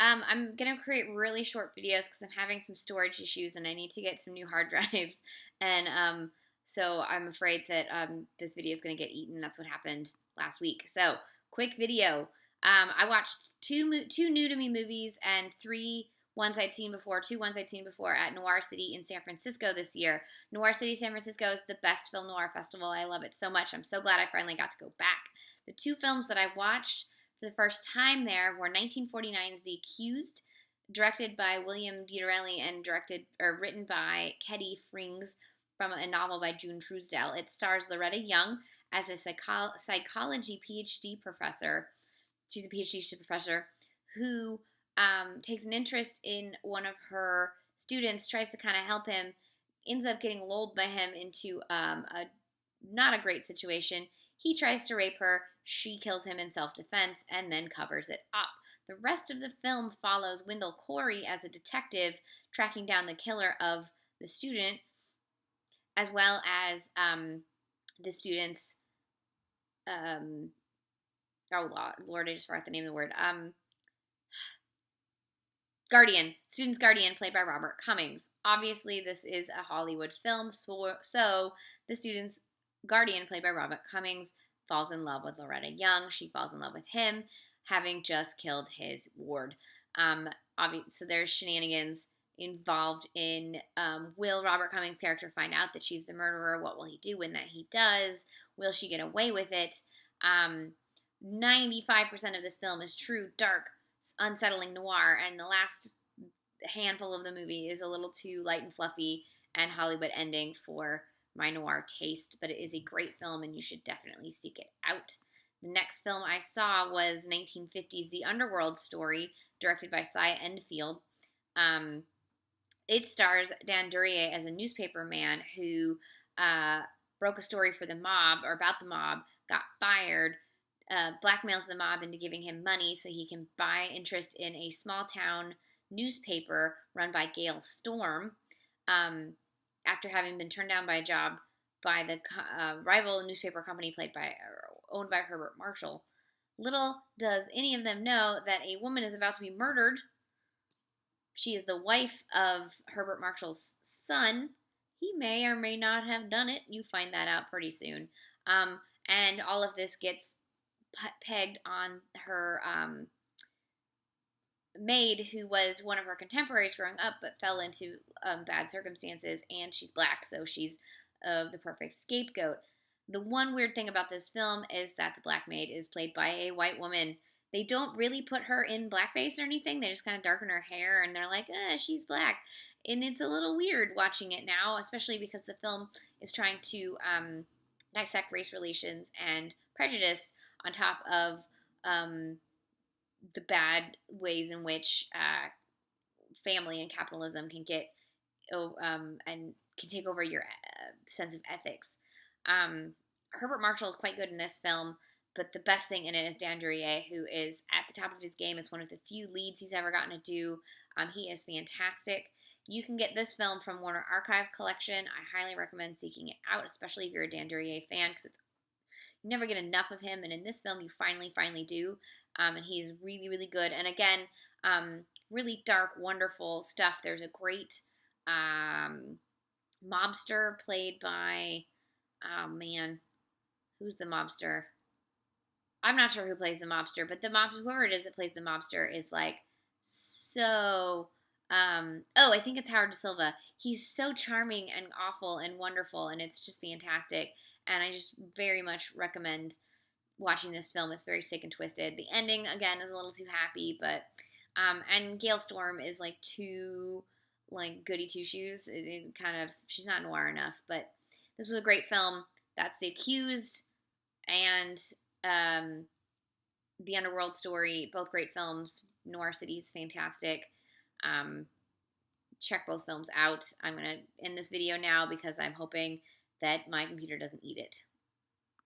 I'm going to create really short videos because I'm having some storage issues and I need to get some new hard drives. And so I'm afraid that this video is going to get eaten. That's what happened last week. So, quick video. I watched two new to me movies and two ones I'd seen before at Noir City in San Francisco this year. Noir City, San Francisco is the best film noir festival. I love it so much. I'm so glad I finally got to go back. The two films that I watched for the first time there were 1949's The Accused, directed by William Dieterle and written by Ketty Frings from a novel by June Truesdell. It stars Loretta Young as a psychology PhD professor. She's a PhD professor who takes an interest in one of her students, tries to kind of help him, ends up getting lulled by him into a not a great situation. He tries to rape her. She kills him in self-defense and then covers it up. The rest of the film follows Wendell Corey as a detective tracking down the killer of the student, as well as the student's Lord, I just forgot the name of the word. Student's guardian, played by Robert Cummings. Obviously, this is a Hollywood film, so the student's guardian, played by Robert Cummings, falls in love with Loretta Young. She falls in love with him, having just killed his ward. So there's shenanigans involved in, will Robert Cummings' character find out that she's the murderer? What will he do when that he does? Will she get away with it? 95% of this film is true, dark, unsettling noir, and the last handful of the movie is a little too light and fluffy and Hollywood ending for my noir taste, but it is a great film and you should definitely seek it out. The next film I saw was 1950's The Underworld Story, directed by Endfield. It stars Duryea as a newspaper man who broke a story for the mob, or about the mob, got fired, blackmails the mob into giving him money so he can buy interest in a small town newspaper run by Gale Storm, after having been turned down by a job by the rival newspaper company owned by Herbert Marshall. Little does any of them know that a woman is about to be murdered. She is the wife of Herbert Marshall's son. He may or may not have done it. You find that out pretty soon. And all of this gets pegged on her maid, who was one of her contemporaries growing up but fell into bad circumstances, and she's black, so she's the perfect scapegoat. The one weird thing about this film is that the black maid is played by a white woman. They don't really put her in blackface or anything. They just kind of darken her hair, and they're like, she's black. And it's a little weird watching it now, especially because the film is trying to dissect race relations and prejudice on top of the bad ways in which family and capitalism can get and can take over your sense of ethics. Herbert Marshall is quite good in this film, but the best thing in it is Duryea, who is at the top of his game. It's one of the few leads he's ever gotten to do. He is fantastic. You can get this film from Warner Archive Collection. I highly recommend seeking it out, especially if you're a Duryea fan, because you never get enough of him, and in this film you finally do. And he's really, really good. And again, really dark, wonderful stuff. There's a great mobster played by, who's the mobster? I'm not sure who plays the mobster, but whoever it is that plays the mobster is like so. I think it's Howard Da Silva. He's so charming and awful and wonderful, and it's just fantastic. And I just very much recommend watching this film. It's very sick and twisted. The ending, again, is a little too happy, but and Gale Storm is like too goody two shoes. She's not noir enough. But this was a great film. That's The Accused and The Underworld Story. Both great films. Noir City is fantastic. Check both films out. I'm gonna end this video now because I'm hoping that my computer doesn't eat it.